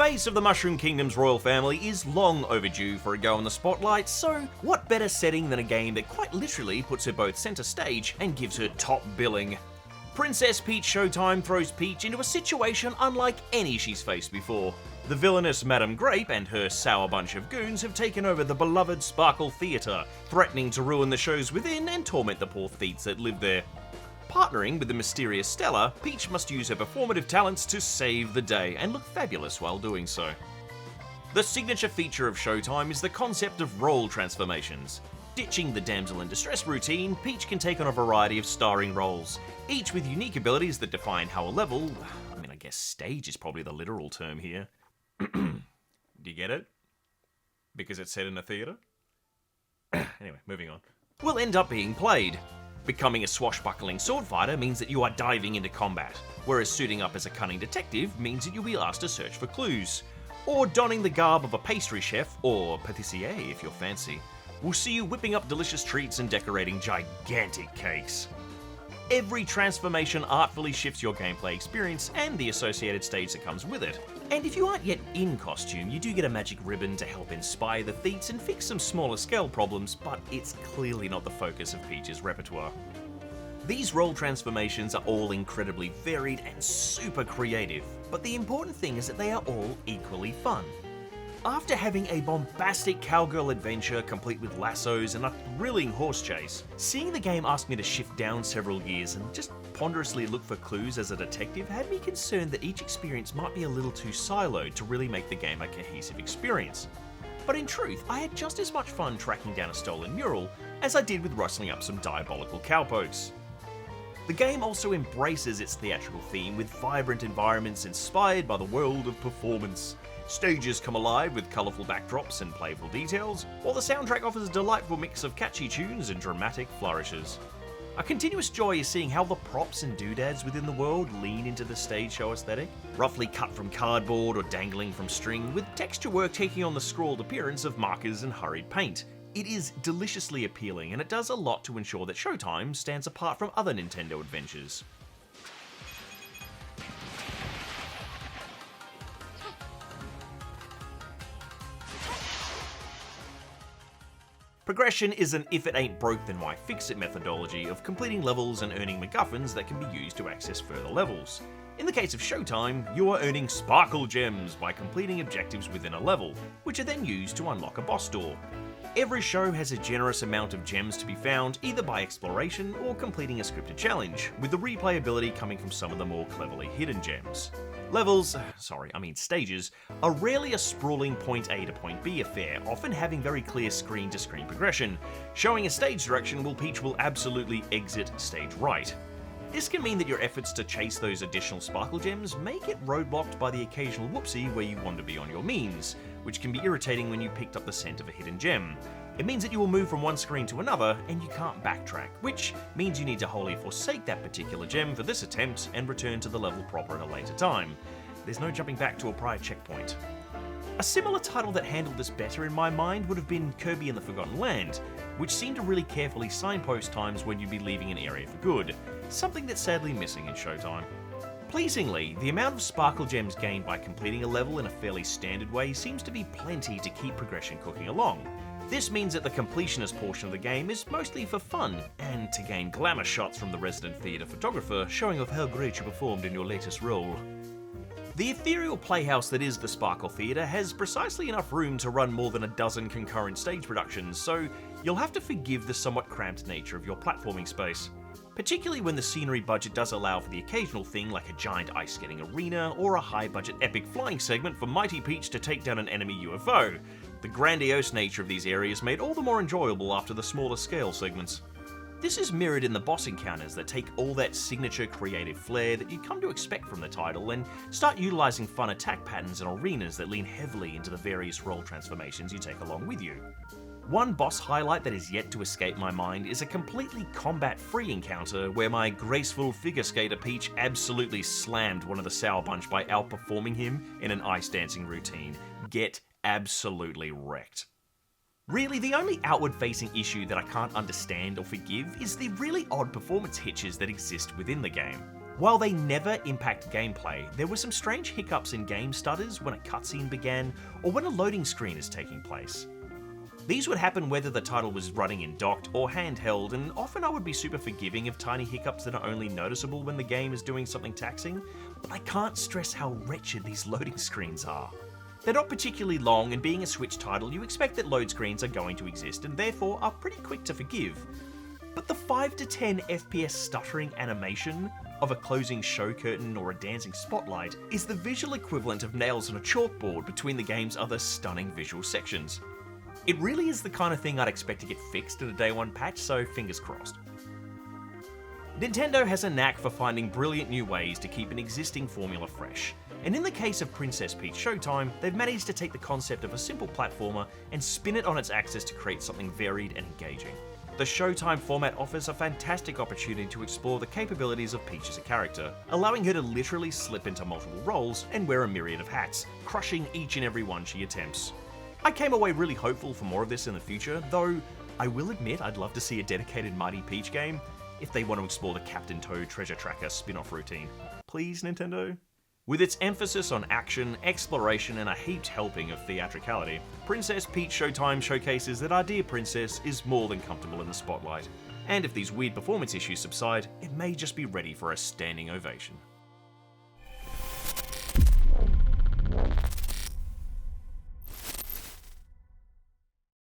face of the Mushroom Kingdom's royal family is long overdue for a go in the spotlight, so what better setting than a game that quite literally puts her both centre stage and gives her top billing. Princess Peach Showtime throws Peach into a situation unlike any she's faced before. The villainous Madame Grape and her sour bunch of goons have taken over the beloved Sparkle Theatre, threatening to ruin the shows within and torment the poor theats that live there. Partnering with the mysterious Stella, Peach must use her performative talents to save the day and look fabulous while doing so. The signature feature of Showtime is the concept of role transformations. Ditching the damsel in distress routine, Peach can take on a variety of starring roles, each with unique abilities that define how a level, I guess stage is probably the literal term here. Do you get it? Because it's set in a theatre? Anyway, moving on. Will end up being played. Becoming a swashbuckling sword fighter means that you are diving into combat, whereas suiting up as a cunning detective means that you'll be asked to search for clues. Or donning the garb of a pastry chef, or pâtissier if you're fancy, will see you whipping up delicious treats and decorating gigantic cakes. Every transformation artfully shifts your gameplay experience and the associated stage that comes with it. And if you aren't yet in costume, you do get a magic ribbon to help inspire the theats and fix some smaller scale problems, but it's clearly not the focus of Peach's repertoire. These role transformations are all incredibly varied and super creative, but the important thing is that they are all equally fun. After having a bombastic cowgirl adventure complete with lassos and a thrilling horse chase, seeing the game ask me to shift down several gears and just ponderously look for clues as a detective had me concerned that each experience might be a little too siloed to really make the game a cohesive experience. But in truth, I had just as much fun tracking down a stolen mural as I did with rustling up some diabolical cowpokes. The game also embraces its theatrical theme with vibrant environments inspired by the world of performance. Stages come alive with colourful backdrops and playful details, while the soundtrack offers a delightful mix of catchy tunes and dramatic flourishes. A continuous joy is seeing how the props and doodads within the world lean into the stage show aesthetic, roughly cut from cardboard or dangling from string, with texture work taking on the scrawled appearance of markers and hurried paint. It is deliciously appealing, and it does a lot to ensure that Showtime stands apart from other Nintendo adventures. Progression is an if it ain't broke then why fix it methodology of completing levels and earning MacGuffins that can be used to access further levels. In the case of Showtime, you are earning Sparkle Gems by completing objectives within a level, which are then used to unlock a boss door. Every show has a generous amount of gems to be found either by exploration or completing a scripted challenge, with the replayability coming from some of the more cleverly hidden gems. Stages, are rarely a sprawling point A to point B affair, often having very clear screen-to-screen progression. Showing a stage direction, Peach will absolutely exit stage right. This can mean that your efforts to chase those additional Sparkle Gems may get roadblocked by the occasional whoopsie where you want to be on your means, which can be irritating when you picked up the scent of a hidden gem. It means that you will move from one screen to another and you can't backtrack, which means you need to wholly forsake that particular gem for this attempt and return to the level proper at a later time. There's no jumping back to a prior checkpoint. A similar title that handled this better in my mind would have been Kirby and the Forgotten Land, which seemed to really carefully signpost times when you'd be leaving an area for good, something that's sadly missing in Showtime. Pleasingly, the amount of Sparkle Gems gained by completing a level in a fairly standard way seems to be plenty to keep progression cooking along. This means that the completionist portion of the game is mostly for fun, and to gain glamour shots from the resident theatre photographer showing off how great you performed in your latest role. The ethereal playhouse that is the Sparkle Theatre has precisely enough room to run more than a dozen concurrent stage productions, so you'll have to forgive the somewhat cramped nature of your platforming space. Particularly when the scenery budget does allow for the occasional thing like a giant ice-skating arena or a high-budget epic flying segment for Mighty Peach to take down an enemy UFO. The grandiose nature of these areas made all the more enjoyable after the smaller scale segments. This is mirrored in the boss encounters that take all that signature creative flair that you'd come to expect from the title and start utilising fun attack patterns and arenas that lean heavily into the various role transformations you take along with you. One boss highlight that is yet to escape my mind is a completely combat-free encounter where my graceful figure skater Peach absolutely slammed one of the Sour Bunch by outperforming him in an ice dancing routine. Get absolutely wrecked. Really, the only outward-facing issue that I can't understand or forgive is the really odd performance hitches that exist within the game. While they never impact gameplay, there were some strange hiccups in game stutters when a cutscene began or when a loading screen is taking place. These would happen whether the title was running in docked or handheld, and often I would be super forgiving of tiny hiccups that are only noticeable when the game is doing something taxing, but I can't stress how wretched these loading screens are. They're not particularly long, and being a Switch title, you expect that load screens are going to exist and therefore are pretty quick to forgive. But the 5 to 10 FPS stuttering animation of a closing show curtain or a dancing spotlight is the visual equivalent of nails on a chalkboard between the game's other stunning visual sections. It really is the kind of thing I'd expect to get fixed in a day one patch, so fingers crossed. Nintendo has a knack for finding brilliant new ways to keep an existing formula fresh, and in the case of Princess Peach Showtime, they've managed to take the concept of a simple platformer and spin it on its axis to create something varied and engaging. The Showtime format offers a fantastic opportunity to explore the capabilities of Peach as a character, allowing her to literally slip into multiple roles and wear a myriad of hats, crushing each and every one she attempts. I came away really hopeful for more of this in the future, though I will admit I'd love to see a dedicated Mighty Peach game if they want to explore the Captain Toad Treasure Tracker spin-off routine. Please, Nintendo? With its emphasis on action, exploration, and a heaped helping of theatricality, Princess Peach Showtime showcases that our dear princess is more than comfortable in the spotlight. And if these weird performance issues subside, it may just be ready for a standing ovation.